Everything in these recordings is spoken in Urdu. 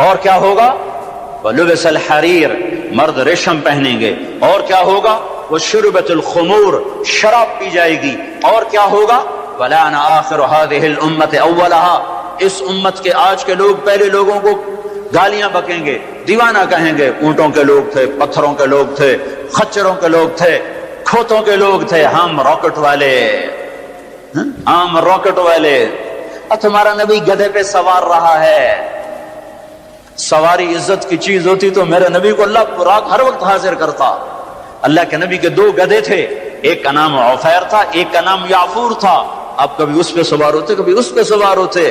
اور کیا ہوگا؟ وَلُبِسَ الْحَرِيرُ، مرد ریشم پہنیں گے. اور کیا ہوگا؟ وَشُرِبَتِ الْخُمُورُ، شراب پی جائے گی. اور کیا ہوگا؟ وَلَعَنَ آخِرُ هَذِهِ الْأُمَّةِ أَوَّلَهَا، اس امت کے آج کے لوگ پہلے لوگوں کو گالیاں بکیں گے، دیوانہ کہیں گے. اونٹوں کے لوگ تھے، پتھروں کے لوگ تھے، خچروں کے لوگ تھے، کھوتوں کے لوگ تھے، ہم راکٹ والے، ہم راکٹ والے. اور تمہارا نبی گدھے پہ سوار رہا ہے. سواری عزت کی چیز ہوتی تو میرے نبی کو اللہ براق ہر وقت حاضر کرتا. اللہ کے نبی کے 2 گدھے تھے، ایک کا نام عفیر تھا، ایک کا نام یعفور تھا. آپ کبھی اس پہ سوار ہوتے، کبھی اس پہ سوار ہوتے.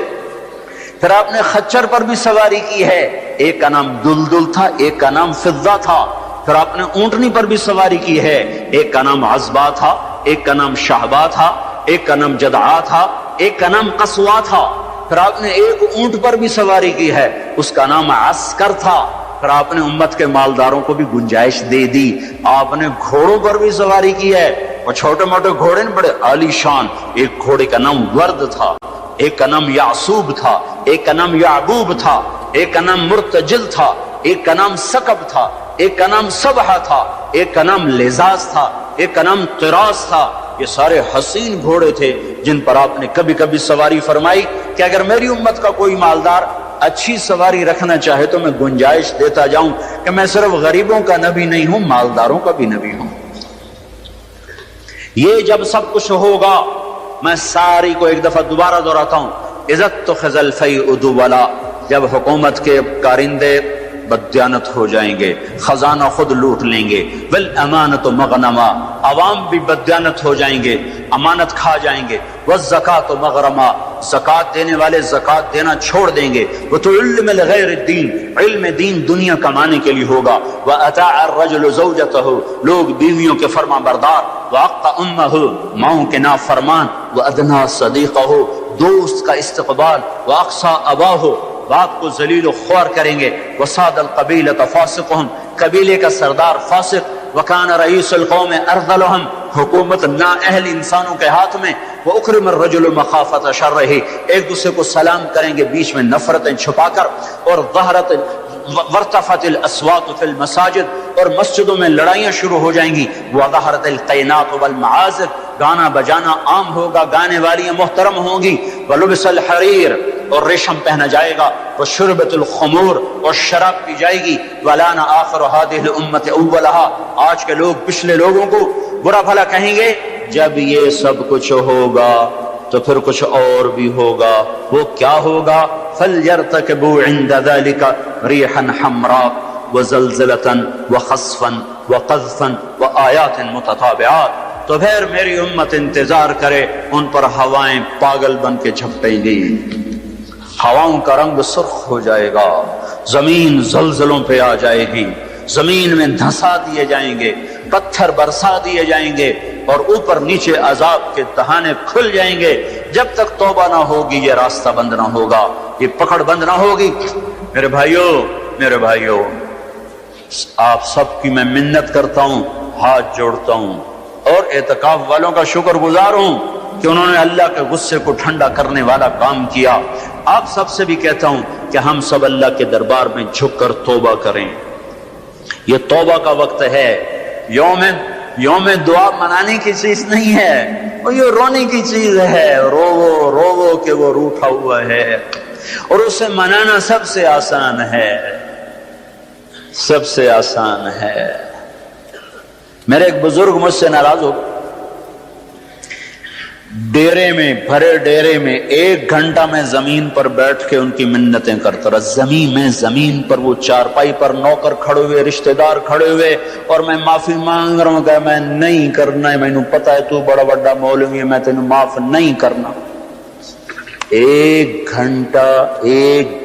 پھر آپ نے خچر پر بھی سواری کی ہے، ایک کا نام دلدل تھا، ایک کا نام فضہ تھا. پھر آپ نے اونٹنی پر بھی سواری کی ہے، ایک کا نام عزبا تھا، ایک کا نام شہبا تھا، ایک کا نام جدعا تھا، ایک کا نام قصوا تھا. پھر آپ نے ایک اونٹ پر بھی سواری کی ہے، اس کا نام عسکر تھا. پھر آپ نے امت کے مالداروں کو بھی گنجائش دے دی. آپ نے گھوڑوں پر بھی سواری کی ہے، اور چھوٹے موٹے گھوڑے نے بڑے عالی شان. ایک گھوڑے کا نام ورد تھا، ایک کا نام یعصوب تھا، ایک کا نام یعبوب تھا، ایک کا نام مرتجل تھا، ایک کا نام سکب تھا، ایک کا نام سبحہ تھا، ایک کا نام لزاز تھا، ایک کا نام قراس تھا. یہ سارے حسین گھوڑے تھے جن پر آپ نے کبھی کبھی سواری فرمائی کہ اگر میری امت کا کوئی مالدار اچھی سواری رکھنا چاہے تو میں گنجائش دیتا جاؤں کہ میں صرف غریبوں کا نبی نہیں ہوں، مالداروں کا بھی نبی ہوں. یہ جب سب کچھ ہوگا، میں ساری کو ایک دفعہ دوبارہ دہراتا ہوں. اذا اتخذ الفیء دولا، جب حکومت کے کارندے بددیانت ہو جائیں گے، خزانہ خود لوٹ لیں گے. والامانۃ مغنما، عوام بھی بددیانت ہو جائیں گے، امانت کھا جائیں گے. والزکاۃ مغرما، زکات دینے والے زکات دینا چھوڑ دیں گے. وتعلم لغیر الدین، علم دین دنیا کمانے کے لیے ہوگا. واطاع الرجل زوجته، لوگ بیویوں کے فرما بردار. واقطع امه، ماؤں کے نافرمان. وادنى صدیقه، دوست کا استقبال. واقصى اباه، باپ کو ذلیل و خوار کریں گے. وصاد القبیلۃ فاسقهم، قبیلے کا سردار فاسق. وکان رئیس القوم ارذلهم، حکومت نااہل انسانوں کے ہاتھ میں. واکرم الرجل مخافۃ شرہ، ایک دوسرے کو سلام کریں گے بیچ میں نفرتیں چھپا کر. اور وارتفعت الاصوات فی المساجد، اور مسجدوں میں لڑائیاں شروع ہو جائیں گی. وظہرت القینات والمعازف، گانا بجانا عام ہوگا، گانے والیاں محترم ہوں گی. ولبس الحریر، اور ریشم پہنا جائے گا. وشربت الخمور، اور شراب پی جائے گی. ولعن آخر هذه الامة اولها، آج کے لوگ پچھلے لوگوں کو برا بھلا کہیں گے. جب یہ سب کچھ ہوگا تو پھر کچھ اور بھی ہوگا. وہ کیا ہوگا؟ فَلْيَرْتَكِبُوا عِنْدَ ذَلِكَ رِيحًا حَمْرَاء وَزَلْزَلَةً وَخَسْفًا وَقَذْفًا وَآيَاتٍ مُتَتَابِعَاتٍ. تو پھر میری امت انتظار کرے، ان پر ہوائیں پاگل بن کے جھپٹیں گی. ہواؤں کا رنگ سرخ ہو جائے گا، زمین زلزلوں پہ آ جائے گی، زمین میں دھسا دیے جائیں گے، پتھر برسا دیے جائیں گے، اور اوپر نیچے عذاب کے دہانے کھل جائیں گے. جب تک توبہ نہ ہوگی یہ راستہ بند نہ ہوگا، یہ پکڑ بند نہ ہوگی. میرے بھائیوں، آپ سب کی میں منت کرتا ہوں، ہاتھ جوڑتا ہوں، اور اعتکاف والوں کا شکر گزار ہوں کہ انہوں نے اللہ کے غصے کو ٹھنڈا کرنے والا کام کیا. آپ سب سے بھی کہتا ہوں کہ ہم سب اللہ کے دربار میں جھک کر توبہ کریں. یہ توبہ کا وقت ہے. یوم دعا منانے کی چیز نہیں ہے، اور یہ رونے کی چیز ہے. رو کہ وہ روٹھا ہوا ہے، اور اسے منانا سب سے آسان ہے، سب سے آسان ہے. میرے ایک بزرگ مجھ سے ناراض ہو، ڈیرے میں، بھرے ڈیرے میں 1 گھنٹہ میں زمین پر بیٹھ کے ان کی منتیں کرتا رہا. زمین پر وہ چارپائی پر نوکر کھڑے ہوئے، رشتہ دار کھڑے ہوئے، اور میں معافی مانگ رہا ہوں کہ میں نہیں کرنا ہے، مینوں پتا ہے تو بڑا بڑا مولوی ہے، میں تینوں معاف نہیں کرنا. 1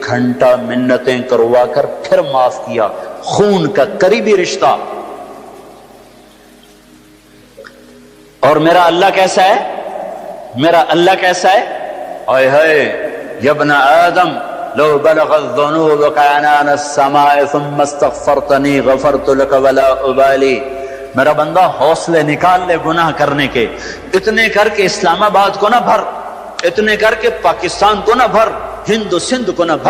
گھنٹہ منتیں کروا کر پھر معاف کیا. خون کا قریبی رشتہ. اور میرا اللہ کیسا ہے؟ آئے ہائے، یا ابن آدم لو بلغ الذنوب كعنان السماء ثم استغفرتنی غفرت لك ولا ابالی. میرا بندہ حوصلے نکال لے گناہ کرنے کے. اتنے کر کے اسلام آباد کو نہ بھر، اتنے کر کے پاکستان کو نہ بھر، ہند و سندھ کو نہ بھر.